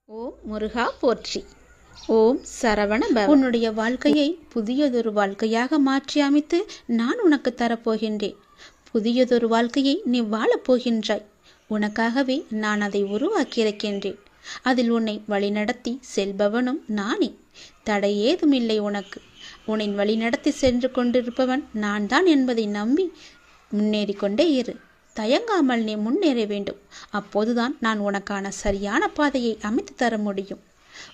ஓம் முருகா போற்றி. ஓம் சரவண பவ. உன்னுடைய வாழ்க்கையை புதியதொரு வாழ்க்கையாக மாற்றி அமைத்து நான் உனக்கு தரப்போகின்றேன். புதியதொரு வாழ்க்கையை நீ வாழப் போகின்றாய். உனக்காகவே நான் அதை உருவாக்கியிருக்கின்றேன். அதில் உன்னை வழிநடத்தி செல்பவனும் நானே. தடை ஏதுமில்லை உனக்கு. உன்னை வழிநடத்தி சென்று கொண்டிருப்பவன் நான் தான் என்பதை நம்பி முன்னேறி கொண்டே இரு. தயங்காமல் நீ முன்னேற வேண்டும். அப்போதுதான் நான் உனக்கான சரியான பாதையை அமைத்து தர முடியும்.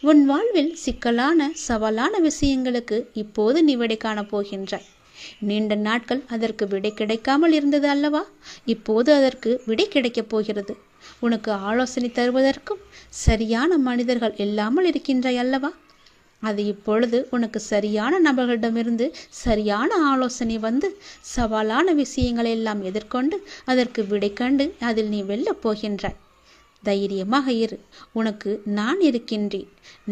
உன் வாழ்வில் சிக்கலான சவாலான விஷயங்களுக்கு இப்போது நீ விடை காணப் போகின்றாய். நீண்ட நாட்கள் அதற்கு விடை கிடைக்காமல் இருந்தது அல்லவா? இப்போது அதற்கு விடை கிடைக்கப் போகிறது. உனக்கு ஆலோசனை தருவதற்கும் சரியான மனிதர்கள் இல்லாமல் இருக்கின்றாய் அல்லவா? அது இப்பொழுது உனக்கு சரியான நபர்களிடமிருந்து சரியான ஆலோசனை வந்து சவாலான விஷயங்களை எல்லாம் எதிர்கொண்டு அதற்கு விடை கண்டு அதில் நீ வெல்லப் போகின்றாய். தைரியமாக இரு. உனக்கு நான் இருக்கின்றேன்.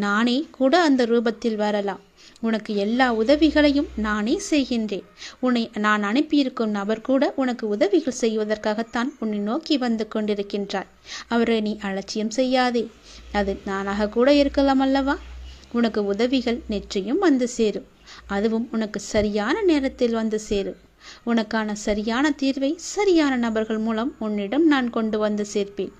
நானே கூட அந்த ரூபத்தில் வரலாம். உனக்கு எல்லா உதவிகளையும் நானே செய்கின்றேன். உன்னை நான் அனுப்பியிருக்கும் நபர் கூட உனக்கு உதவிகள் செய்வதற்காகத்தான் உன்னை நோக்கி வந்து கொண்டிருக்கின்றார். அவரை நீ அலட்சியம் செய்யாதே. அது நானாக கூட இருக்கலாம் அல்லவா? உனக்கு உதவிகள் நிச்சயம் வந்து சேரும். அதுவும் உனக்கு சரியான நேரத்தில் வந்து சேரும். உனக்கான சரியான தீர்வை சரியான நபர்கள் மூலம் உன்னிடம் நான் கொண்டு வந்து சேர்ப்பேன்.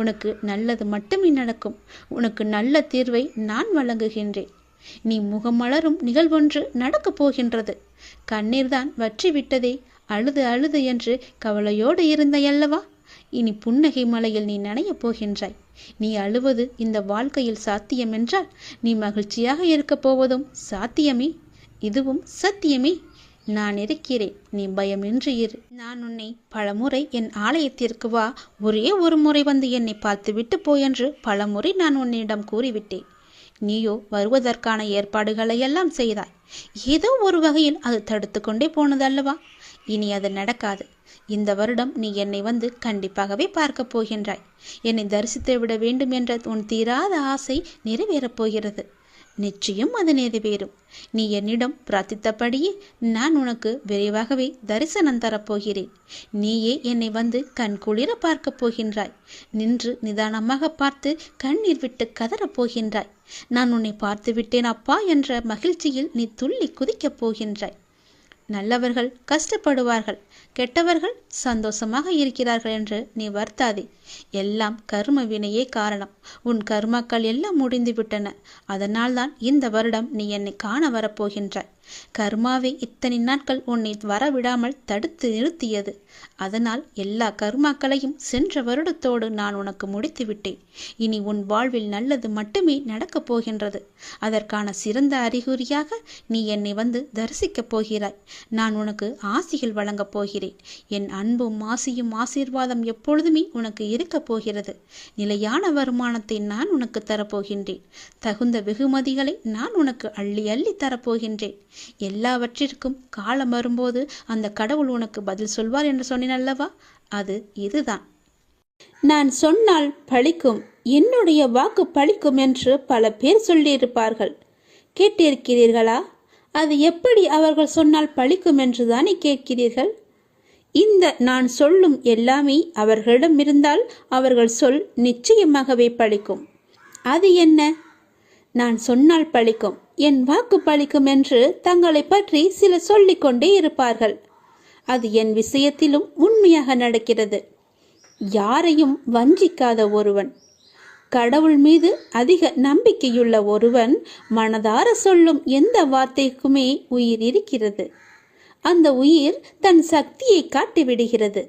உனக்கு நல்லது மட்டுமே நடக்கும். உனக்கு நல்ல தீர்வை நான் வழங்குகின்றேன். நீ முகமலரும் நிகழ்வொன்று நடக்கப் போகின்றது. கண்ணீர் தான் வற்றி விட்டதே, அழுது அழுது என்று கவலையோடு இருந்தையல்லவா? இனி புன்னகை மலையில் நீ நனையப் போகின்றாய். நீ அழுவது இந்த வாழ்க்கையில் சாத்தியம் என்றால் நீ மகிழ்ச்சியாக இருக்கப் போவதும் சாத்தியமே. இதுவும் சத்தியமே. நான் இருக்கிறேன். நீ பயமின்றி இரு. நான் உன்னை பலமுறை என் ஆலயத்திற்கு வா, ஒரே ஒரு முறை வந்து என்னை பார்த்துவிட்டு போயென்று பலமுறை நான் உன்னிடம் கூறிவிட்டேன். நீயோ வருவதற்கான ஏற்பாடுகளை எல்லாம் செய்தாய். ஏதோ ஒரு வகையில் அது தடுத்து கொண்டே போனதல்லவா? இனி அது நடக்காது. இந்த வருடம் நீ என்னை வந்து கண்டிப்பாகவே பார்க்க போகின்றாய். என்னை தரிசித்து விட வேண்டும் என்ற உன் தீராத ஆசை நிறைவேறப் போகிறது. நிச்சயம் அது நிறைவேறும். நீ என்னிடம் பிரார்த்தித்தபடியே நான் உனக்கு விரைவாகவே தரிசனம் தரப்போகிறேன். நீயே என்னை வந்து கண் குளிர பார்க்கப் போகின்றாய். நின்று நிதானமாக பார்த்து கண்ணீர் விட்டு கதறப் போகின்றாய். நான் உன்னை பார்த்து விட்டேன் அப்பா என்ற மகிழ்ச்சியில் நீ துள்ளி குதிக்கப் போகின்றாய். நல்லவர்கள் கஷ்டப்படுவார்கள், கெட்டவர்கள் சந்தோஷமாக இருக்கிறார்கள் என்று நீ வருத்தாதே. எல்லாம் கர்ம வினையே காரணம். உன் கர்மாக்கள் எல்லாம் முடிந்து விட்டன. அதனால்தான் இந்த வருடம் நீ என்னை காண வரப்போகின்றாய். கர்மாவே இத்தனை நாட்கள் உன்னை வரவிடாமல் தடுத்து நிறுத்தியது. அதனால் எல்லா கர்மாக்களையும் சென்ற வருடத்தோடு நான் உனக்கு முடித்து விட்டேன். இனி உன் வாழ்வில் நல்லது மட்டுமே நடக்கப் போகின்றது. அதற்கான சிறந்த அறிகுறியாக நீ என்னை வந்து தரிசிக்கப் போகிறாய். நான் உனக்கு ஆசிகள் வழங்கப் போகிறேன். என் அன்பும் ஆசியும் ஆசீர்வாதம் எப்பொழுதுமே உனக்கு இருக்கப் போகிறது. நிலையான வருமானத்தை நான் உனக்கு தரப்போகின்றேன். தகுந்த வெகுமதிகளை நான் உனக்கு அள்ளி அள்ளி தரப்போகின்றேன். எல்லாவற்றிற்கும் காலம் வரும்போது அந்த கடவுள் உனக்கு பதில் சொல்வார் என்று சொன்னேன் அல்லவா? அது இதுதான். நான் சொன்னால் பழிக்கும், என்னுடைய வாக்கு பழிக்கும் என்று பல பேர் சொல்லியிருப்பார்கள். கேட்டிருக்கிறீர்களா? அது எப்படி அவர்கள் சொன்னால் பழிக்கும் என்று தானே கேட்கிறீர்கள்? இந்த நான் சொல்லும் எல்லாமே அவர்களிடம் இருந்தால் அவர்கள் சொல் நிச்சயமாகவே பழிக்கும். அது என்ன? நான் சொன்னால் பழிக்கும், என் வாக்கு பழிக்கும் என்று தங்களை பற்றி சிலர் சொல்லிக்கொண்டே இருப்பார்கள். அது என் விஷயத்திலும் உண்மையாக நடக்கிறது. யாரையும் வஞ்சிக்காத ஒருவன், கடவுள் மீது அதிக நம்பிக்கையுள்ள ஒருவன் மனதார சொல்லும் எந்த வார்த்தைக்குமே உயிர் இருக்கிறது. அந்த உயிர் தன் சக்தியை காட்டிவிடுகிறது.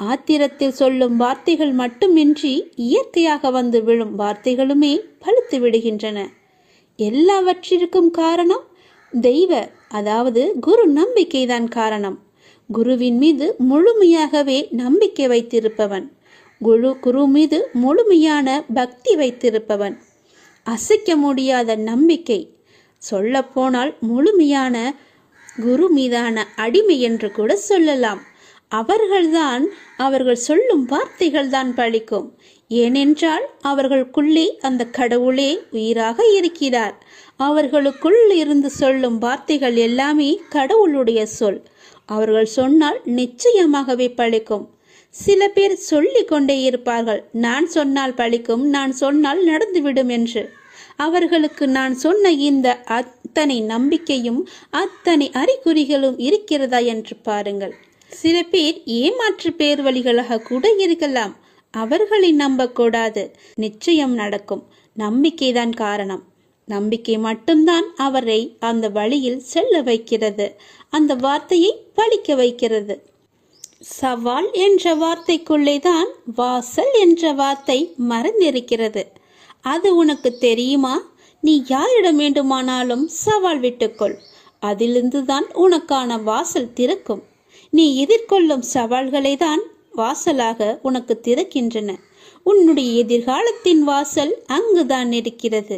ஆத்திரத்தில் சொல்லும் வார்த்தைகள் மட்டுமின்றி இயற்கையாக வந்து விழும் வார்த்தைகளுமே பழுத்து விடுகின்றன. எல்லாவற்றிற்கும் காரணம் தெய்வ, அதாவது குரு நம்பிக்கைதான் காரணம். குருவின் மீது முழுமையாகவே நம்பிக்கை வைத்திருப்பவன், குரு மீது முழுமையான பக்தி வைத்திருப்பவன், அசைக்க முடியாத நம்பிக்கை, சொல்லப்போனால் முழுமையான குரு மீதான அடிமை என்று கூட சொல்லலாம். அவர்கள்தான், அவர்கள் சொல்லும் வார்த்தைகள்தான் பழிக்கும். ஏனென்றால் அவர்களுக்குள்ளே அந்த கடவுளே உயிராக இருக்கிறார். அவர்களுக்குள் இருந்து சொல்லும் வார்த்தைகள் எல்லாமே கடவுளுடைய சொல். அவர்கள் சொன்னால் நிச்சயமாகவே பழிக்கும். சில பேர் சொல்லிக் கொண்டே இருப்பார்கள், நான் சொன்னால் பழிக்கும், நான் சொன்னால் நடந்துவிடும் என்று. அவர்களுக்கு நான் சொன்ன இந்த அத்தனை நம்பிக்கையும் அத்தனை அறிகுறிகளும் இருக்கிறதா என்று பாருங்கள். சில பேர் ஏமாற்று பேர் வழிகளாக கூட இருக்கலாம். அவர்களை நம்பக்கூடாது. நிச்சயம் நடக்கும். நம்பிக்கைதான் காரணம். நம்பிக்கை மட்டும்தான் அவரை அந்த வழியில் செல்ல வைக்கிறது, அந்த வார்த்தையை பலிக்க வைக்கிறது. சவால் என்ற வார்த்தைக்குள்ளேதான் வாசல் என்ற வார்த்தை மறைந்திருக்கிறது. அது உனக்கு தெரியுமா? நீ யாரிடம் வேண்டுமானாலும் சவால் விட்டுக்கொள். அதிலிருந்து தான் உனக்கான வாசல் திறக்கும். நீ எதிர்கொள்ளும் சவால்களை தான் வாசலாக உனக்கு திறக்கின்றன. உன்னுடைய எதிர்காலத்தின் வாசல் அங்குதான் இருக்கிறது.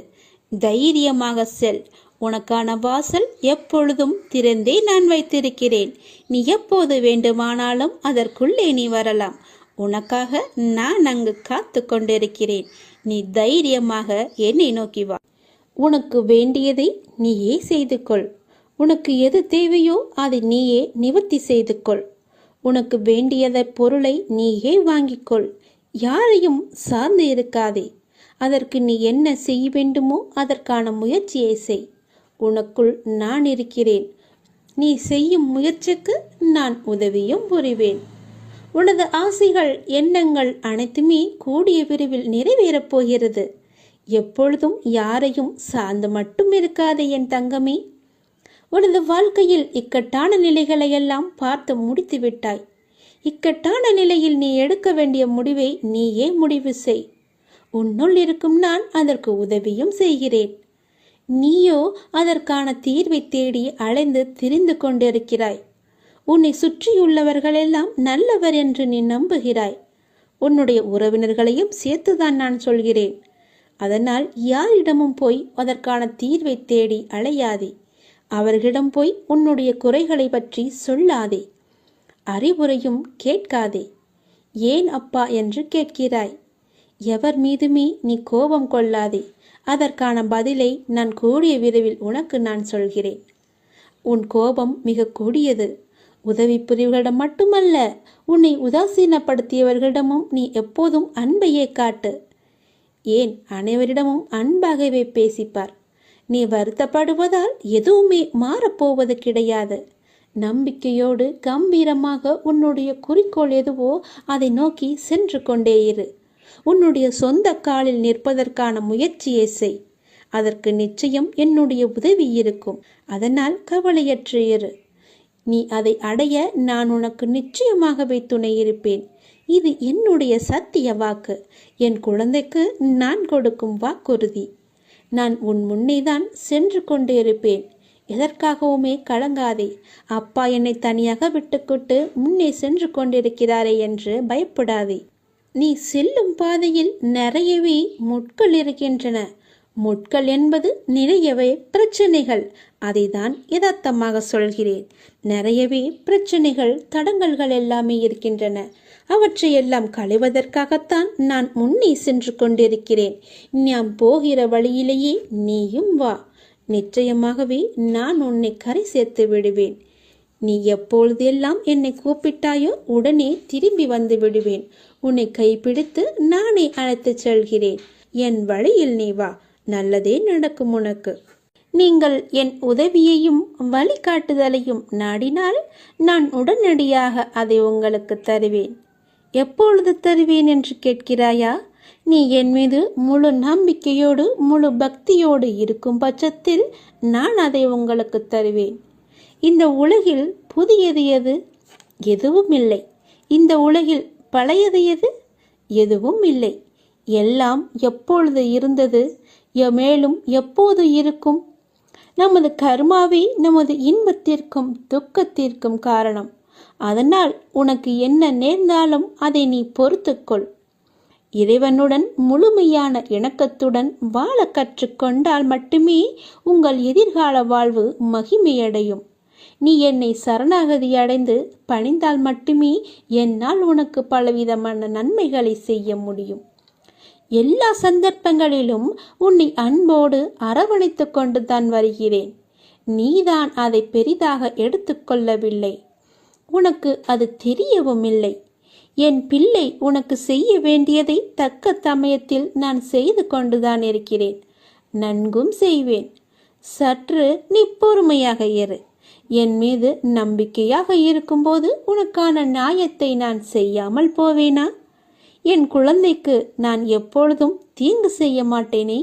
தைரியமாக செல். உனக்கான வாசல் எப்பொழுதும் திறந்தே நான் வைத்திருக்கிறேன். நீ எப்போது வேண்டுமானாலும் அதற்குள்ளே நீ வரலாம். உனக்காக நான் அங்கு காத்து கொண்டிருக்கிறேன். நீ தைரியமாக என்னை நோக்கி வா. உனக்கு வேண்டியதை நீயே செய்து கொள். உனக்கு எது தேவையோ அதை நீயே நிவர்த்தி செய்து கொள். உனக்கு வேண்டியத பொருளை நீயே வாங்கிக்கொள். யாரையும் சார்ந்து இருக்காதே. அதற்கு நீ என்ன செய்ய வேண்டுமோ அதற்கான முயற்சியை செய். உனக்குள் நான் இருக்கிறேன். நீ செய்யும் முயற்சிக்கு நான் உதவியும் புரிவேன். உனது ஆசைகள், எண்ணங்கள் அனைத்துமே கூடிய விரைவில் நிறைவேறப் போகிறது. எப்பொழுதும் யாரையும் சார்ந்து மட்டும் இருக்காதே என் தங்கமே. உனது வாழ்க்கையில் இக்கட்டான நிலைகளை எல்லாம் பார்த்து முடித்து விட்டாய். இக்கட்டான நிலையில் நீ எடுக்க வேண்டிய முடிவை நீயே முடிவு செய். உன்னுள் இருக்கும் நான் அதற்கு உதவியும் செய்கிறேன். நீயோ அதற்கான தீர்வை தேடி அலைந்து திரிந்து கொண்டிருக்கிறாய். உன்னை சுற்றியுள்ளவர்களெல்லாம் நல்லவர் என்று நீ நம்புகிறாய். உன்னுடைய உறவினர்களையும் சேர்த்துதான் நான் சொல்கிறேன். அதனால் யாரிடமும் போய் அதற்கான தீர்வை தேடி அலையாதே. அவர்களிடம் போய் உன்னுடைய குறைகளை பற்றி சொல்லாதே. அறிவுரையும் கேட்காதே. ஏன் அப்பா என்று கேட்கிறாய். எவர் மீதுமே நீ கோபம் கொள்ளாதே. அதற்கான பதிலை நான் கூடிய விரைவில் உனக்கு நான் சொல்கிறேன். உன் கோபம் மிக கொடியது. உதவி புரிவர்களிடம் மட்டுமல்ல, உன்னை உதாசீனப்படுத்தியவர்களிடமும் நீ எப்போதும் அன்பையே காட்டு. ஏன் அனைவரிடமும் அன்பாகவே பேசிப்பார். நீ வருத்தப்படுவதால் எதுவுமே மாறப்போவது கிடையாது. நம்பிக்கையோடு கம்பீரமாக உன்னுடைய குறிக்கோள் எதுவோ அதை நோக்கி சென்று கொண்டே இரு. உன்னுடைய சொந்த காலில் நிற்பதற்கான முயற்சியை செய். அதற்கு நிச்சயம் என்னுடைய உதவி இருக்கும். அதனால் கவலையற்று இரு. நீ அதை அடைய நான் உனக்கு நிச்சயமாகவே துணை இருப்பேன். இது என்னுடைய சத்திய வாக்கு. என் குழந்தைக்கு நான் கொடுக்கும் வாக்குறுதி. நான் உன் முன்னேதான் சென்று கொண்டு இருப்பேன். எதற்காகவுமே கலங்காதே. அப்பா என்னை தனியாக விட்டுக்கொண்டு முன்னே சென்று கொண்டிருக்கிறாரே என்று பயப்படாதே. நீ செல்லும் பாதையில் நிறையவே முட்கள் இருக்கின்றன. முட்கள் என்பது நிறையவே பிரச்சனைகள். அதைதான் யதார்த்தமாக சொல்கிறேன். நிறையவே பிரச்சனைகள், தடங்கல்கள் எல்லாமே இருக்கின்றன. அவற்றையெல்லாம் களைவதற்காகத்தான் நான் முன்னே சென்று கொண்டிருக்கிறேன். நான் போகிற வழியிலேயே நீயும் வா. நிச்சயமாகவே நான் உன்னை கரை சேர்த்து விடுவேன். நீ எப்பொழுதெல்லாம் என்னை கூப்பிட்டாயோ உடனே திரும்பி வந்து விடுவேன். உன்னை கைப்பிடித்து நானே அழைத்துச் செல்கிறேன். என் வழியில் நீ வா. நல்லதே நடக்கும் உனக்கு. நீங்கள் என் உதவியையும் வழிகாட்டுதலையும் நாடினால் நான் உடனடியாக அதை உங்களுக்கு தருவேன். எப்பொழுது தருவேன் என்று கேட்கிறாயா? நீ என் மீது முழு நம்பிக்கையோடு முழு பக்தியோடு இருக்கும் பட்சத்தில் நான் அதை உங்களுக்கு தருவேன். இந்த உலகில் புதியது எது? எதுவும் இல்லை. இந்த உலகில் பழையது எது? எதுவும் இல்லை. எல்லாம் எப்பொழுது இருந்தது, மேலும் எப்போது இருக்கும். நமது கர்மாவே நமது இன்பத்திற்கும் துக்கத்திற்கும் காரணம். அதனால் உனக்கு என்ன நேர்ந்தாலும் அதை நீ பொறுத்துக்கொள். இறைவனுடன் முழுமையான இணக்கத்துடன் வாழ கற்றுக்கொண்டால் மட்டுமே உங்கள் எதிர்கால வாழ்வு மகிமையடையும். நீ என்னை சரணாகதி அடைந்து பணிந்தால் மட்டுமே என்னால் உனக்கு பலவிதமான நன்மைகளை செய்ய முடியும். எல்லா சந்தர்ப்பங்களிலும் உன்னை அன்போடு அரவணைத்து கொண்டு தான் வருகிறேன். நீதான் அதை பெரிதாக எடுத்துக்கொள்ளவில்லை. உனக்கு அது தெரியவும் இல்லை. என் பிள்ளை, உனக்கு செய்ய வேண்டியதை தக்க சமயத்தில் நான் செய்து கொண்டுதான் இருக்கிறேன். நன்கும் செய்வேன். சற்று நீ பொறுமையாக இரு. என் மீது நம்பிக்கையாக இருக்கும்போது உனக்கான நியாயத்தை நான் செய்யாமல் போவேனா? என் குழந்தைக்கு நான் எப்பொழுதும் தீங்கு செய்ய மாட்டேனே.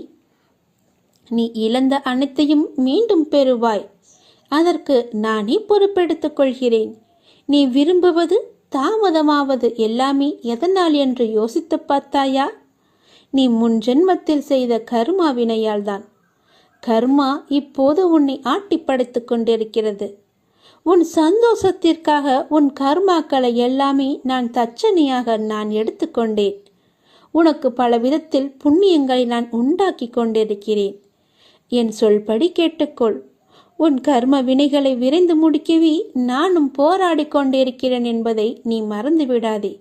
நீ இழந்த அனைத்தையும் மீண்டும் பெறுவாய். அதற்கு நானே பொறுப்பெடுத்துக் கொள்கிறேன். நீ விரும்புவது தாமதமாவது எல்லாமே எதனால் என்று யோசித்து பார்த்தாயா? நீ முன் ஜென்மத்தில் செய்த கர்மா வினையால் தான். கர்மா இப்போது உன்னை ஆட்டி படைத்துக் கொண்டிருக்கிறது. உன் சந்தோஷத்திற்காக உன் கர்மாக்களை எல்லாமே நான் தட்சணையாக எடுத்துக்கொண்டேன். உனக்கு பல விதத்தில் புண்ணியங்களை நான் உண்டாக்கி கொண்டிருக்கிறேன். என் சொல்படி கேட்டுக்கொள். உன் கர்ம வினைகளை விரைந்து முடிக்கவே நானும் போராடி கொண்டிருக்கிறேன் என்பதை நீ மறந்து விடாதே.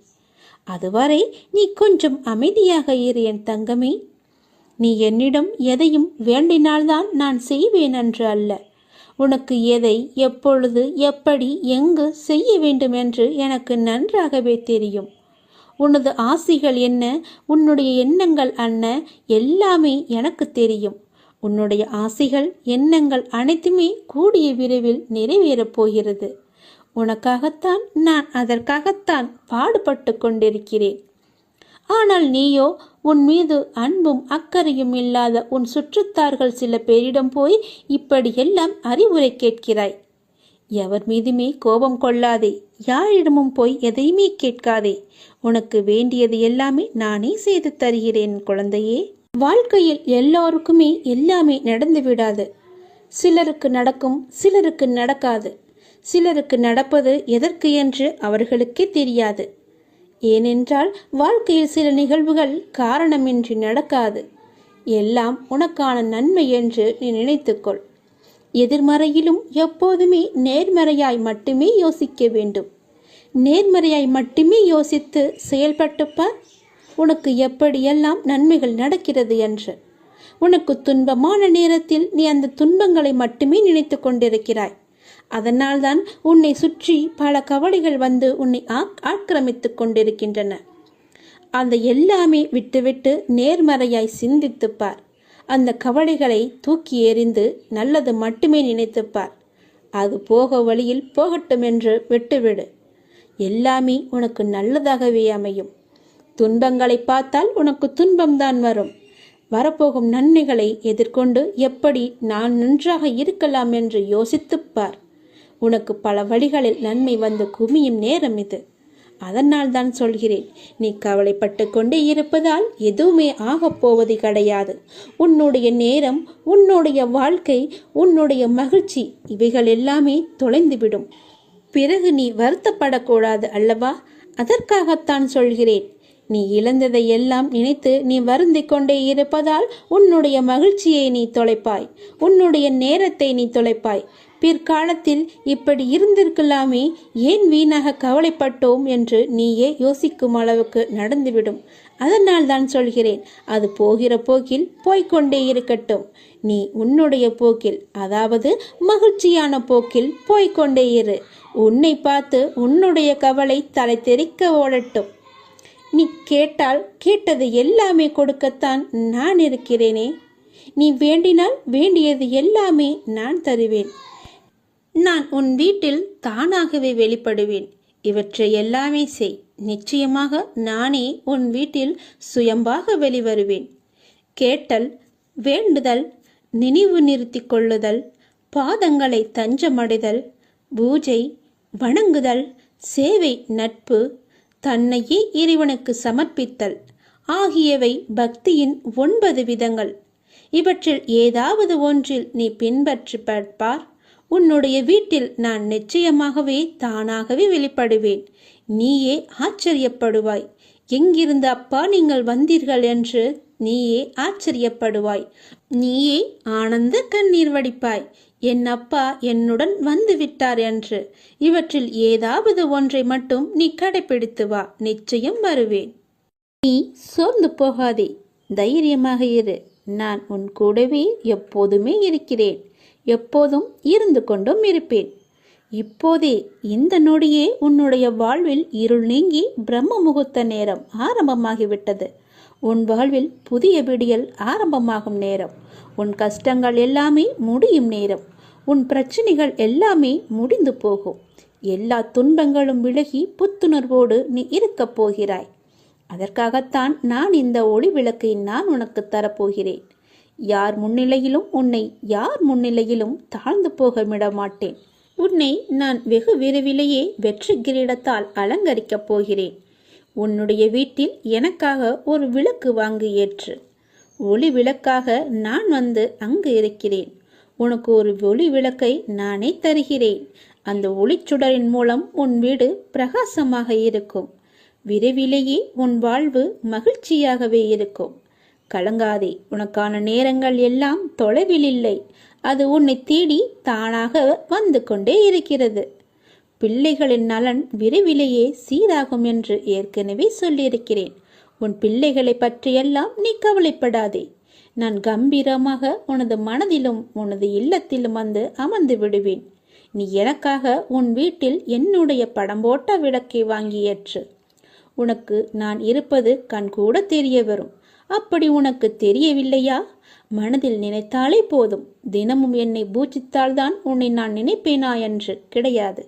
அதுவரை நீ கொஞ்சம் அமைதியாக இரு என் தங்கமே. நீ என்னிடம் எதையும் வேண்டினால்தான் நான் செய்வேன் என்று அல்ல. உனக்கு எதை, எப்பொழுது, எப்படி, எங்கு செய்ய வேண்டும் என்று எனக்கு நன்றாகவே தெரியும். உனது ஆசைகள் என்ன, உன்னுடைய எண்ணங்கள் என்ன, எல்லாமே எனக்கு தெரியும். உன்னுடைய ஆசைகள், எண்ணங்கள் அனைத்துமே கூடிய விரைவில் நிறைவேறப் போகிறது. உனக்காகத்தான் நான் அதற்காகத்தான் பாடுபட்டு கொண்டிருக்கிறேன். ஆனால் நீயோ உன் மீது அன்பும் அக்கறையும் இல்லாத உன் சுற்றத்தார்கள் சில பேரிடம் போய் இப்படியெல்லாம் அறிவுரை கேட்கிறாய். எவர் மீதுமே கோபம் கொள்ளாதே. யாரிடமும் போய் எதையுமே கேட்காதே. உனக்கு வேண்டியது எல்லாமே நானே செய்து தருகிறேன் குழந்தையே. வாழ்க்கையில் எல்லோருக்குமே எல்லாமே நடந்து விடாது. சிலருக்கு நடக்கும், சிலருக்கு நடக்காது. சிலருக்கு நடப்பது எதற்கு என்று அவர்களுக்கே தெரியாது. ஏனென்றால் வாழ்க்கையில் சில நிகழ்வுகள் காரணமின்றி நடக்காது. எல்லாம் உனக்கான நன்மை என்று நீ நினைத்துக்கொள். எதிர்மறையிலும் எப்போதுமே நேர்மறையாய் மட்டுமே யோசிக்க வேண்டும். நேர்மறையாய் மட்டுமே யோசித்து செயல்பட்டு பார். உனக்கு எப்படியெல்லாம் நன்மைகள் நடக்கிறது என்று. உனக்கு துன்பமான நேரத்தில் நீ அந்த துன்பங்களை மட்டுமே நினைத்து கொண்டிருக்கிறாய். அதனால்தான் உன்னை சுற்றி பல கவலைகள் வந்து உன்னை ஆக்கிரமித்து கொண்டிருக்கின்றன. அந்த எல்லாமே விட்டுவிட்டு நேர்மறையாய் சிந்தித்துப்பார். அந்த கவலைகளை தூக்கி எறிந்து நல்லது மட்டுமே நினைத்துப்பார். அது போக வழியில் போகட்டும் என்று விட்டுவிடு. எல்லாமே உனக்கு நல்லதாகவே அமையும். துன்பங்களை பார்த்தால் உனக்கு துன்பம்தான் வரும். வரப்போகும் நன்மைகளை எதிர்கொண்டு எப்படி நான் நன்றாக இருக்கலாம் என்று யோசித்துப்பார். உனக்கு பல வழிகளில் நன்மை வந்து குமியும் நேரம் இது. அதனால் தான் சொல்கிறேன், நீ கவலைப்பட்டு கொண்டே இருப்பதால் எதுவுமே ஆகப் போவது கிடையாது. உன்னுடைய நேரம், உன்னுடைய வாழ்க்கை, உன்னுடைய மகிழ்ச்சி இவைகள் எல்லாமே தொலைந்துவிடும். பிறகு நீ வருத்தப்படக்கூடாது அல்லவா? அதற்காகத்தான் சொல்கிறேன். நீ இழந்ததை எல்லாம் நினைத்து நீ வருந்திக் கொண்டே இருப்பதால் உன்னுடைய மகிழ்ச்சியை நீ தொலைப்பாய். உன்னுடைய நேரத்தை நீ தொலைப்பாய். பிற்காலத்தில் இப்படி இருந்திருக்கலாமே, ஏன் வீணாக கவலைப்பட்டோம் என்று நீயே யோசிக்கும் அளவுக்கு நடந்துவிடும். அதனால் தான் சொல்கிறேன், அது போகிற போக்கில் போய்கொண்டே இருக்கட்டும். நீ உன்னுடைய போக்கில், அதாவது மகிழ்ச்சியான போக்கில் போய்கொண்டே இரு. உன்னை பார்த்து உன்னுடைய கவலை தலை தெறிக்க ஓடட்டும். நீ கேட்டால் கேட்டது எல்லாமே கொடுக்கத்தான் நான் இருக்கிறேனே. நீ வேண்டினால் வேண்டியது எல்லாமே நான் தருவேன். நான் உன் வீட்டில் தானாகவே வெளிப்படுவேன். இவற்றை எல்லாமே செய். நிச்சயமாக நானே உன் வீட்டில் சுயம்பாக வெளிவருவேன். கேட்டல், வேண்டுதல், நினைவு நிறுத்தி கொள்ளுதல், பாதங்களை தஞ்சமடைதல், பூஜை, வணங்குதல், சேவை, நட்பு, தன்னையே இறைவனுக்கு சமர்ப்பித்தல் ஆகியவை பக்தியின் 9 விதங்கள். இவற்றில் ஏதாவது ஒன்றில் நீ பின்பற்றி பார்ப்பார். உன்னுடைய வீட்டில் நான் நிச்சயமாகவே தானாகவே வெளிப்படுவேன். நீயே ஆச்சரியப்படுவாய். எங்கிருந்து அப்பா நீங்கள் வந்தீர்கள் என்று நீயே ஆச்சரியப்படுவாய். நீயே ஆனந்த கண்ணீர் வடிப்பாய். என் அப்பா என்னுடன் வந்து விட்டார் என்று. இவற்றில் ஏதாவது ஒன்றை மட்டும் நீ கடைபிடித்து வா. நிச்சயம் வருவேன். நீ சோர்ந்து போகாதே. தைரியமாக இரு. நான் உன் கூடவே எப்போதுமே இருக்கிறேன். எப்போதும் இருந்து கொண்டும் இருப்பேன். இப்போதே இந்த நொடியே உன்னுடைய வாழ்வில் இருள் நீங்கி பிரம்ம முகூர்த்த நேரம் ஆரம்பமாகிவிட்டது. உன் வாழ்வில் புதிய விடியல் ஆரம்பமாகும் நேரம். உன் கஷ்டங்கள் எல்லாமே முடியும் நேரம். உன் பிரச்சனைகள் எல்லாமே முடிந்து போகும். எல்லா துன்பங்களும் விலகி புத்துணர்வோடு நீ இருக்கப் போகிறாய். அதற்காகத்தான் நான் இந்த ஒளி விளக்கை நான் உனக்கு தரப்போகிறேன். யார் முன்னிலையிலும் உன்னை யார் முன்னிலையிலும் தாழ்ந்து போக விட மாட்டேன். உன்னை நான் வெகு விரைவிலேயே வெற்றி கிரீடத்தால் அலங்கரிக்கப் போகிறேன். உன்னுடைய வீட்டில் எனக்காக ஒரு விளக்கு வாங்கி ஏற்று. ஒளி விளக்காக நான் வந்து அங்கு இருக்கிறேன். உனக்கு ஒரு ஒளி விளக்கை நானே தருகிறேன். அந்த ஒளிச்சுடரின் மூலம் உன் வீடு பிரகாசமாக இருக்கும். விரைவிலேயே உன் வாழ்வு மகிழ்ச்சியாகவே இருக்கும். கலங்காதே, உனக்கான நேரங்கள் எல்லாம் தொலைவில் இல்லை. அது உன்னை தேடி தானாக வந்து கொண்டே இருக்கிறது. பிள்ளைகளின் நலன் விரைவிலேயே சீராகும் என்று ஏற்கனவே சொல்லியிருக்கிறேன். உன் பிள்ளைகளை பற்றியெல்லாம் நீ கவலைப்படாதே. நான் கம்பீரமாக உனது மனதிலும் உனது இல்லத்திலும் வந்து அமர்ந்து விடுவேன். நீ எனக்காக உன் வீட்டில் என்னுடைய படம் போட்ட விளக்கை வாங்கி ஏற்று. உனக்கு நான் இருப்பது கண்கூட தெரிய வரும். அப்படி உனக்கு தெரியவில்லையா? மனதில் நினைத்தாலே போதும். தினமும் என்னை பூஜித்தால்தான் உன்னை நான் நினைப்பேனா என்று கிடையாது.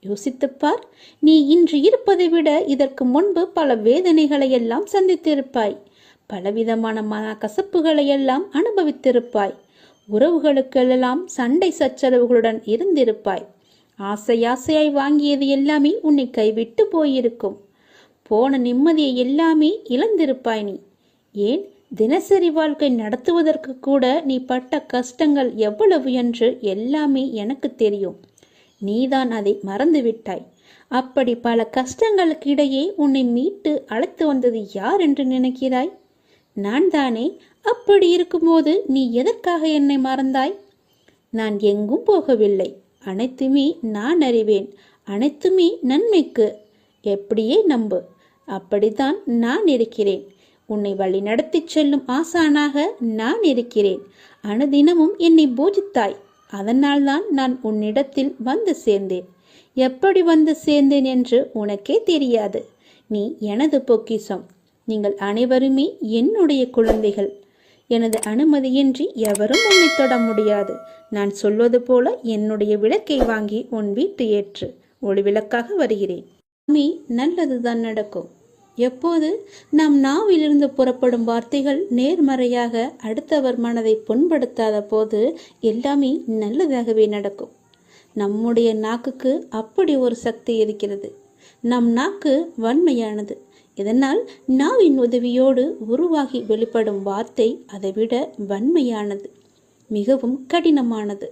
யோசித்துப்பார். நீ இன்று இருப்பதை விட இதற்கு முன்பு பல வேதனைகளை எல்லாம் சந்தித்திருப்பாய். பலவிதமான கசப்புகளை எல்லாம் அனுபவித்திருப்பாய். உறவுகளுக்கெல்லாம் சண்டை சச்சரவுகளுடன் இருந்திருப்பாய். ஆசையாசையாய் வாங்கியது எல்லாமே உன்னை கைவிட்டு போயிருக்கும். போன நிம்மதியை எல்லாமே இழந்திருப்பாய் நீ. ஏன், தினசரி வாழ்க்கை நடத்துவதற்கு கூட நீ பட்ட கஷ்டங்கள் எவ்வளவு என்று எல்லாமே எனக்கு தெரியும். நீதான் அதை மறந்துவிட்டாய். அப்படி பல கஷ்டங்களுக்கு இடையே உன்னை மீட்டு அழைத்து வந்தது யார் என்று நினைக்கிறாய்? நான் தானே. அப்படி இருக்கும்போது நீ எதற்காக என்னை மறந்தாய்? நான் எங்கும் போகவில்லை. அனைத்துமே நான் அறிவேன். அனைத்துமே நன்மைக்கு. எப்படியே நம்பு. அப்படித்தான் நான் இருக்கிறேன். உன்னை வழி நடத்தி செல்லும் ஆசானாக நான் இருக்கிறேன். அனுதினமும் என்னை பூஜித்தாய். அதனால்தான் நான் உன்னிடத்தில் வந்து சேர்ந்தேன். எப்படி வந்து சேர்ந்தேன் என்று உனக்கே தெரியாது. நீ எனது பொக்கிஷம். நீங்கள் அனைவருமே என்னுடைய குழந்தைகள். எனது அனுமதியின்றி எவரும் உன்னை தொட முடியாது. நான் சொல்வது போல என்னுடைய விளக்கை வாங்கி உன் வீட்டு ஏற்று. ஒளி விளக்காக வருகிறேன். நல்லதுதான் நடக்கும். எப்போது நம் நாவிலிருந்து புறப்படும் வார்த்தைகள் நேர்மறையாக அடுத்தவர் மனதை புண்படுத்தாத போது எல்லாமே நல்லதாகவே நடக்கும். நம்முடைய நாக்குக்கு அப்படி ஒரு சக்தி இருக்கிறது. நம் நாக்கு வன்மையானது. இதனால் நாவின் உதவியோடு உருவாகி வெளிப்படும் வார்த்தை அதைவிட வன்மையானது, மிகவும் கடினமானது.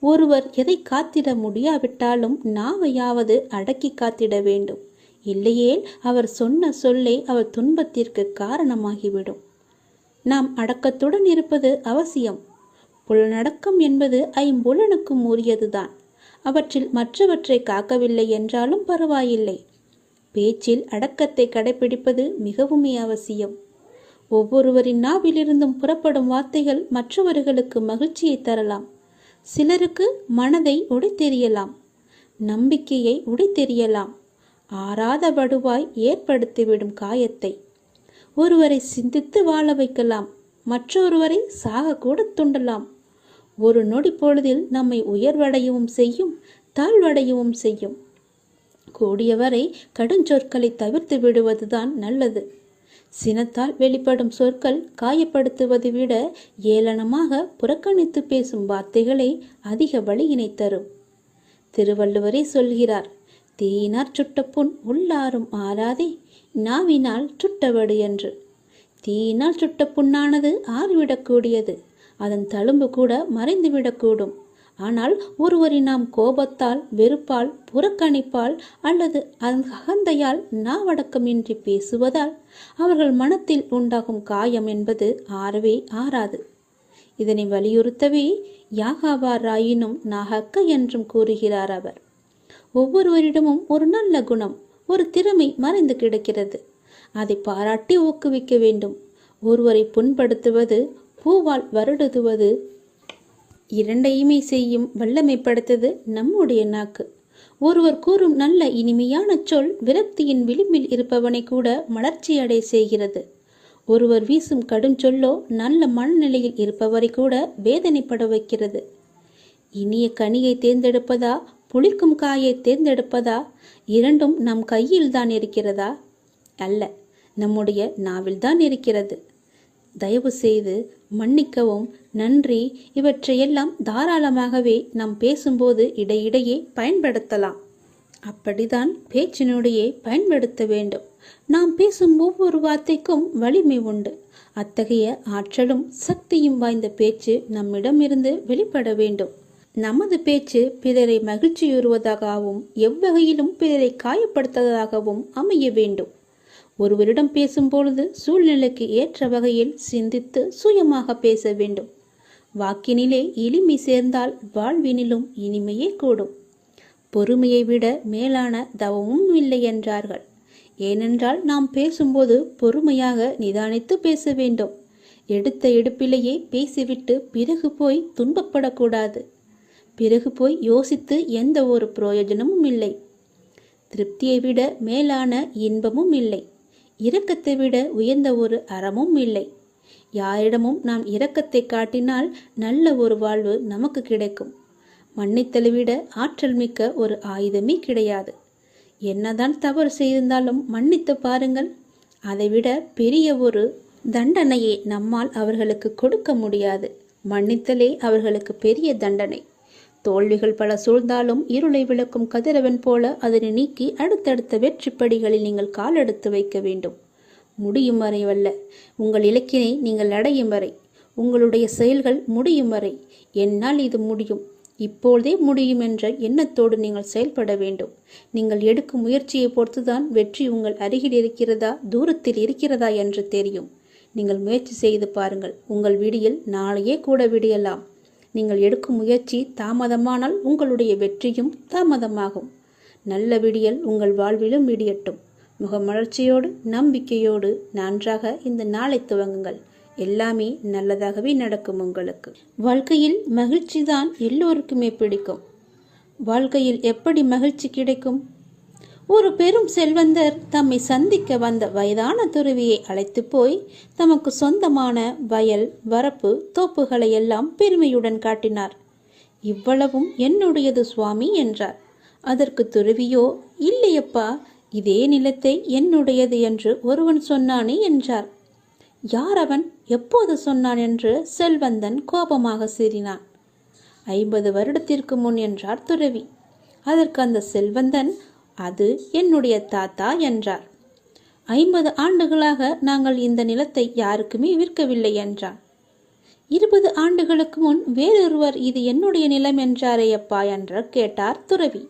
ஒருவர் எதை காத்திட முடியாவிட்டாலும் நாவையாவது அடக்கி காத்திட வேண்டும். இல்லையேல் அவர் சொன்ன சொல்லை அவர் துன்பத்திற்கு காரணமாகிவிடும். நாம் அடக்கத்துடன் இருப்பது அவசியம். புலனடக்கம் என்பது ஐம்புலனுக்கும் உரியதுதான். அவற்றில் மற்றவற்றை காக்கவில்லை என்றாலும் பரவாயில்லை. பேச்சில் அடக்கத்தை கடைபிடிப்பது மிகவுமே அவசியம். ஒவ்வொருவரின் நாவிலிருந்தும் புறப்படும் வார்த்தைகள் மற்றவர்களுக்கு மகிழ்ச்சியை தரலாம். சிலருக்கு மனதை உடைத்தெறியலாம், நம்பிக்கையை உடைத்தெறியலாம், ஆறாத வடுவாய் ஏற்படுத்திவிடும் காயத்தை. ஒருவரை சிந்தித்து வாழ வைக்கலாம், மற்றொருவரை சாக கூட துண்டலாம். ஒரு நொடி பொழுதில் நம்மை உயர்வடையவும் செய்யும், தாழ்வடையவும் செய்யும். கூடியவரை கடுஞ்சொற்களை தவிர்த்து விடுவதுதான் நல்லது. சினத்தால் வெளிப்படும் சொற்கள் காயப்படுத்துவதை விட ஏளனமாக புறக்கணித்து பேசும் வார்த்தைகளே அதிக வலியினை தரும். திருவள்ளுவரே சொல்கிறார், தீயினார் சுட்ட புண் உள்ளாரும் ஆறாதே, நாவினால் சுட்டவடு என்று. தீயினால் சுட்ட புண்ணானது ஆறிவிடக்கூடியது. அதன் தழும்பு கூட மறைந்துவிடக்கூடும். ஆனால் ஒருவரை நாம் கோபத்தால், வெறுப்பால், புறக்கணிப்பால் அல்லது அகந்தையால் நாவடக்கமின்றி பேசுவதால் அவர்கள் மனத்தில் உண்டாகும் காயம் என்பது ஆறவே ஆறாது. இதனை வலியுறுத்தவே யாகாவாராயினும் நாகக்க என்றும் கூறுகிறார் அவர். ஒவ்வொருவரிடமும் ஒரு நல்ல குணம், ஒரு திறமை மறைந்து கிடக்கிறது. அதை பாராட்டி ஊக்குவிக்க வேண்டும். ஒருவரை புண்படுத்துவது, பூவால் வருடுதுவது இரண்டையுமே செய்யும் வல்லமை படைத்தது நம்முடைய நாக்கு. ஒருவர் கூறும் நல்ல இனிமையான சொல் விரக்தியின் விளிம்பில் இருப்பவனை கூட மலர்ச்சியடை செய்கிறது. ஒருவர் வீசும் கடும் சொல்லோ நல்ல மனநிலையில் இருப்பவரை கூட வேதனைப்பட வைக்கிறது. இனிய கனியை தேர்ந்தெடுப்பதா, புளிக்கும் காயை தேர்ந்தெடுப்பதா? இரண்டும் நம் கையில் தான் இருக்கிறதா? அல்ல, நம்முடைய நாவில்தான் இருக்கிறது. தயவு செய்து மன்னிக்கவும், நன்றி இவற்றையெல்லாம் தாராளமாகவே நாம் பேசும்போது இடையிடையே பயன்படுத்தலாம். அப்படிதான் பேச்சினுடையே பயன்படுத்த வேண்டும். நாம் பேசும் ஒவ்வொரு வார்த்தைக்கும் வலிமை உண்டு. அத்தகைய ஆற்றலும் சக்தியும் வாய்ந்த பேச்சு நம்மிடமிருந்து வெளிப்பட வேண்டும். நமது பேச்சு பிறரை மகிழ்ச்சியுறுவதாகவும் எவ்வகையிலும் பிறரை காயப்படுத்துவதாகவும் அமைய வேண்டும். ஒருவரிடம் பேசும்பொழுது சூழ்நிலைக்கு ஏற்ற வகையில் சிந்தித்து சுயமாக பேச வேண்டும். வாக்கினிலே எளிமை சேர்ந்தால் வாழ்வினிலும் இனிமையே கூடும். பொறுமையை விட மேலான தவமும் இல்லை என்றார்கள். ஏனென்றால் நாம் பேசும்போது பொறுமையாக நிதானித்து பேச வேண்டும். எடுத்த எடுப்பிலேயே பேசிவிட்டு பிறகு போய் துன்பப்படக்கூடாது. பிறகு போய் யோசித்து எந்த ஒரு பிரயோஜனமும் இல்லை. திருப்தியை விட மேலான இன்பமும் இல்லை. இரக்கத்தை விட உயர்ந்த ஒரு அறமும் இல்லை. யாரிடமும் நாம் இரக்கத்தை காட்டினால் நல்ல ஒரு வாழ்வு நமக்கு கிடைக்கும். மன்னித்தலை விட ஆற்றல் மிக்க ஒரு ஆயுதமே கிடையாது. என்னதான் தவறு செய்திருந்தாலும் மன்னித்து பாருங்கள். அதைவிட பெரிய ஒரு தண்டனையை நம்மால் அவர்களுக்கு கொடுக்க முடியாது. மன்னித்தலே அவர்களுக்கு பெரிய தண்டனை. தோல்விகள் பல சூழ்ந்தாலும் இருளை விளக்கும் கதிரவன் போல அதனை நீக்கி அடுத்தடுத்த வெற்றிப்படிகளில் நீங்கள் காலெடுத்து வைக்க வேண்டும். முடியும் வரைவல்ல, உங்கள் இலக்கினை நீங்கள் அடையும் வரை, உங்களுடைய செயல்கள் முடியும் வரை. என்னால் இது முடியும், இப்பொழுதே முடியும் என்ற எண்ணத்தோடு நீங்கள் செயல்பட வேண்டும். நீங்கள் எடுக்கும் முயற்சியை பொறுத்துதான் வெற்றி உங்கள் அருகில் இருக்கிறதா தூரத்தில் இருக்கிறதா என்று தெரியும். நீங்கள் முயற்சி செய்து பாருங்கள். உங்கள் விடியல் நாளையே கூட விடியலாம். நீங்கள் எடுக்கும் முயற்சி தாமதமானால் உங்களுடைய வெற்றியும் தாமதமாகும். நல்ல விடியல் உங்கள் வாழ்விலும் விடியட்டும். முகமலர்ச்சியோடு நம்பிக்கையோடு நன்றாக இந்த நாளை துவங்குங்கள். எல்லாமே நல்லதாகவே நடக்கும் உங்களுக்கு. வாழ்க்கையில் மகிழ்ச்சி தான் எல்லோருக்குமே பிடிக்கும். வாழ்க்கையில் எப்படி மகிழ்ச்சி கிடைக்கும்? ஒரு பெரும் செல்வந்தர் தம்மை சந்திக்க வந்த வயதான துறவியை அழைத்து போய் தமக்கு சொந்தமான வயல், வரப்பு, தோப்புகளை எல்லாம் பெருமையுடன் காட்டினார். இவ்வளவும் என்னுடையது சுவாமி என்றார். அதற்கு துறவியோ, இல்லையப்பா, இதே நிலத்தை என்னுடையது என்று ஒருவன் சொன்னானே என்றார். யார் அவன்? எப்போது சொன்னான் என்று செல்வந்தன் கோபமாக சீறினான். 50 வருடத்திற்கு முன் என்றார் துறவி. அதற்கு அந்த செல்வந்தன், அது என்னுடைய தாத்தா என்றார். 50 ஆண்டுகளாக நாங்கள் இந்த நிலத்தை யாருக்குமே விற்கவில்லை என்றான். 20 ஆண்டுகளுக்கு முன் வேறொருவர் இது என்னுடைய நிலம் என்றாரே அப்பா என்று கேட்டார் துறவி.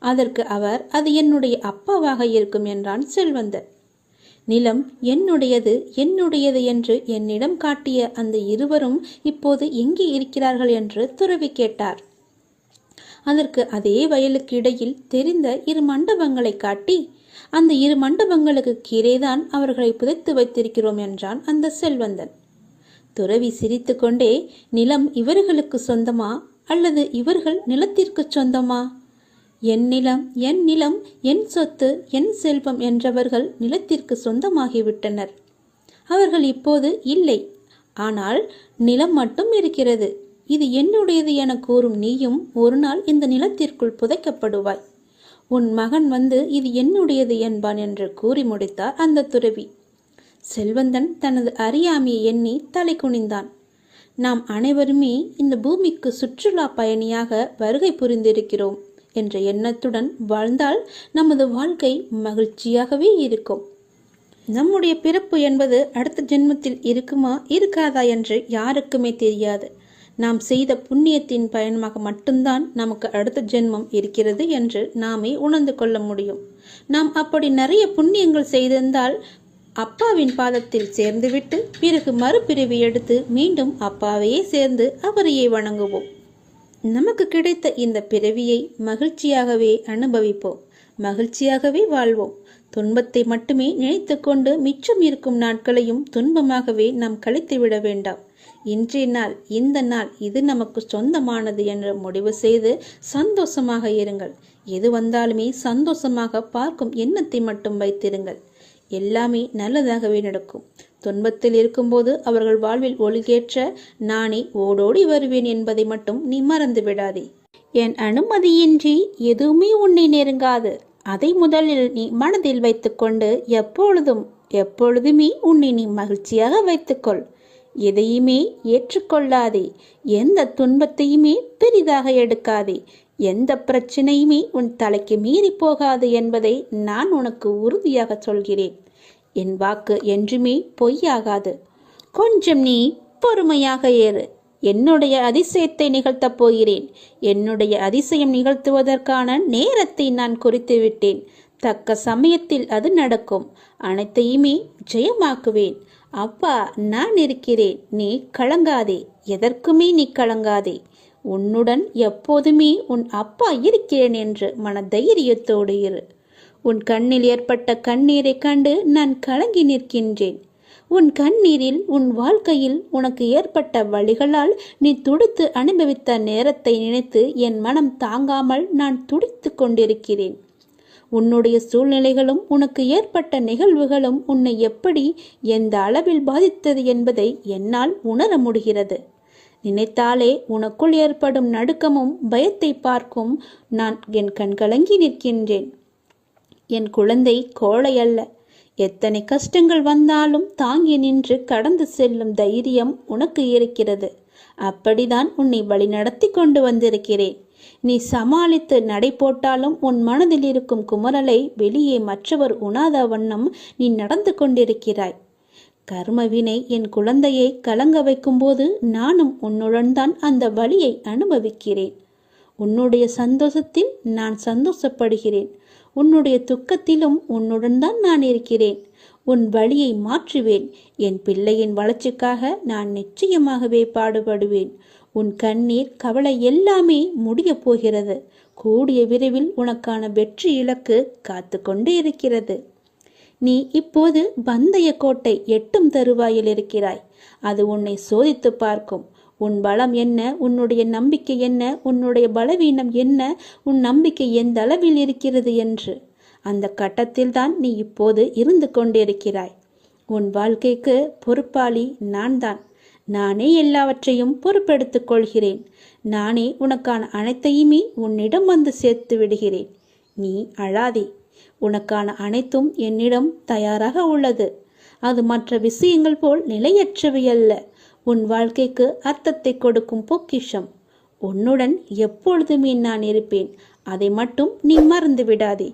அதற்கு அவர், அது என்னுடைய அப்பாவாக இருக்கும் என்றான் செல்வந்தர். நிலம் என்னுடையது என்னுடையது என்று என்னிடம் காட்டிய அந்த இருவரும் இப்போது எங்கே இருக்கிறார்கள் என்று துறவி கேட்டார். அதற்கு அதே வயலுக்கு இடையில் தெரிந்த 2 மண்டபங்களை காட்டி, அந்த 2 மண்டபங்களுக்கு கீழேதான் அவர்களை புதைத்து வைத்திருக்கிறோம் என்றான் அந்த செல்வந்தன். துறவி சிரித்து கொண்டே, நிலம் இவர்களுக்கு சொந்தமா அல்லது இவர்கள் நிலத்திற்கு சொந்தமா? என் நிலம் என் நிலம், என் சொத்து என் செல்வம் என்றவர்கள் நிலத்திற்கு சொந்தமாகிவிட்டனர். அவர்கள் இப்போது இல்லை. ஆனால் நிலம் மட்டும் இருக்கிறது. இது என்னுடையது என கூறும் நீயும் ஒரு நாள் இந்த நிலத்திற்குள் புதைக்கப்படுவாய். உன் மகன் வந்து இது என்னுடையது என்பான் என்று கூறி முடித்தார் அந்த துறவி. செல்வந்தன் தனது அறியாமையை எண்ணி தலை குனிந்தான். நாம் அனைவருமே இந்த பூமிக்கு சுற்றுலா பயணியாக வருகை புரிந்திருக்கிறோம் என்ற எண்ணத்துடன் வாழ்ந்தால் நமது வாழ்க்கை மகிழ்ச்சியாகவே இருக்கும். நம்முடைய பிறப்பு என்பது அடுத்த ஜென்மத்தில் இருக்குமா இருக்காதா என்று யாருக்குமே தெரியாது. நாம் செய்த புண்ணியத்தின் பயணமாக மட்டும்தான் நமக்கு அடுத்த ஜென்மம் இருக்கிறது என்று நாமே உணர்ந்து கொள்ள முடியும். நாம் அப்படி நிறைய புண்ணியங்கள் செய்திருந்தால் அப்பாவின் பாதத்தில் சேர்ந்துவிட்டு பிறகு மறுபிறவி எடுத்து மீண்டும் அப்பாவையே சேர்ந்து அவரையே வணங்குவோம். நமக்கு கிடைத்த இந்த பிறவியை மகிழ்ச்சியாகவே அனுபவிப்போம், மகிழ்ச்சியாகவே வாழ்வோம். துன்பத்தை மட்டுமே நினைத்து கொண்டு மிச்சம் இருக்கும் நாட்களையும் துன்பமாகவே நாம் கழித்துவிட வேண்டாம். இன்றைய நாள், இந்த நாள் இது நமக்கு சொந்தமானது என்று முடிவு செய்து சந்தோஷமாக இருங்கள். எது வந்தாலுமே சந்தோஷமாக பார்க்கும் எண்ணத்தை மட்டும் வைத்திருங்கள். எல்லாமே நல்லதாகவே நடக்கும். துன்பத்தில் இருக்கும்போது அவர்கள் வாழ்வில் ஒழுகேற்ற நானே ஓடோடி வருவேன் என்பதை மட்டும் நீ மறந்து விடாதே. என் அனுமதியின்றி எதுவுமே உன்னை நெருங்காது. அதை முதலில் நீ மனதில் வைத்துக்கொண்டு எப்பொழுதுமே உன்னை நீ மகிழ்ச்சியாக வைத்துக்கொள். எதையுமே ஏற்றுக்கொள்ளாதே. எந்த துன்பத்தையுமே பெரிதாக எடுக்காதே. எந்த பிரச்சனையுமே உன் தலைக்கு மீறி போகாது என்பதை நான் உனக்கு உறுதியாக சொல்கிறேன். என் வாக்கு என்றுமே பொய்யாகாது. கொஞ்சம் நீ பொறுமையாக ஏறு. என்னுடைய அதிசயத்தை நிகழ்த்தப் போகிறேன். என்னுடைய அதிசயம் நிகழ்த்துவதற்கான நேரத்தை நான் குறித்து விட்டேன். தக்க சமயத்தில் அது நடக்கும். அனைத்தையுமே ஜெயமாக்குவேன். அப்பா நான் இருக்கிறேன். நீ கலங்காதே. எதற்குமே நீ கலங்காதே. உன்னுடன் எப்போதுமே உன் அப்பா இருக்கிறேன் என்று மன தைரியத்தோடு இரு. உன் கண்ணில் ஏற்பட்ட கண்ணீரை கண்டு நான் கலங்கி நிற்கின்றேன். உன் கண்ணீரில், உன் வாழ்க்கையில் உனக்கு ஏற்பட்ட வழிகளால் நீ துடித்து அனுபவித்த நேரத்தை நினைத்து என் மனம் தாங்காமல் நான் துடித்து கொண்டிருக்கிறேன். உன்னுடைய சூழ்நிலைகளும் உனக்கு ஏற்பட்ட நிகழ்வுகளும் உன்னை எப்படி, எந்த அளவில் பாதித்தது என்பதை என்னால் உணர முடிகிறது. நினைத்தாலே உனக்குள் ஏற்படும் நடுக்கமும் பயத்தை பார்க்கும் நான் என் கண்கலங்கி நிற்கின்றேன். என் குழந்தை கோழை அல்ல. எத்தனை கஷ்டங்கள் வந்தாலும் தாங்கி நின்று கடந்து செல்லும் தைரியம் உனக்கு இருக்கிறது. அப்படிதான் உன்னை வழி நடத்தி கொண்டு வந்திருக்கிறேன். நீ சமாளித்து நடை போட்டாலும் உன் மனதில் இருக்கும் குமரலை வெளியே மற்றவர் உணாத வண்ணம் நீ நடந்து கொண்டிருக்கிறாய். கர்மவினை என் குழந்தையை கலங்க வைக்கும்போது நானும் உன்னுடன் தான் அந்த வலியை அனுபவிக்கிறேன். உன்னுடைய சந்தோஷத்தில் நான் சந்தோஷப்படுகிறேன். உன்னுடைய துக்கத்திலும் உன்னுடன் தான் நான் இருக்கிறேன். உன் வழியை மாற்றுவேன். என் பிள்ளையின் வளர்ச்சிக்காக நான் நிச்சயமாகவே பாடுபடுவேன். உன் கண்ணீர், கவலை எல்லாமே முடிய போகிறது. கூடிய விரைவில் உனக்கான வெற்றி இலக்கு காத்து கொண்டு இருக்கிறது. நீ இப்போது பந்தய கோட்டை எட்டும் தருவாயில் இருக்கிறாய். அது உன்னை சோதித்து பார்க்கும். உன் பலம் என்ன, உன்னுடைய நம்பிக்கை என்ன, உன்னுடைய பலவீனம் என்ன, உன் நம்பிக்கை எந்த அளவில் இருக்கிறது என்று. அந்த கட்டத்தில் தான் நீ இப்போது இருந்து கொண்டிருக்கிறாய். உன் வாழ்க்கைக்கு பொறுப்பாளி நான் தான். நானே எல்லாவற்றையும் பொறுப்பெடுத்துக் கொள்கிறேன். நானே உனக்கான அனைத்தையுமே உன்னிடம் வந்து சேர்த்து விடுகிறேன். நீ அழாதே. உனக்கான அனைத்தும் என்னிடம் தயாராக உள்ளது. அது மற்ற விஷயங்கள் போல் நிலையற்றவை அல்ல. உன் வாழ்க்கைக்கு அர்த்தத்தை கொடுக்கும் பொக்கிஷம். உன்னுடன் எப்பொழுதுமே நான் இருப்பேன். அதை மட்டும் நீ மறந்து விடாதே.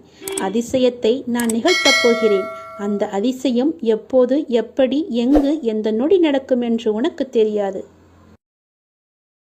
அதிசயத்தை நான் நிகழ்த்தப் போகிறேன். அந்த அதிசயம் எப்போது, எப்படி, எங்கு, எந்த நொடி நடக்கும் என்று உனக்கு தெரியாது.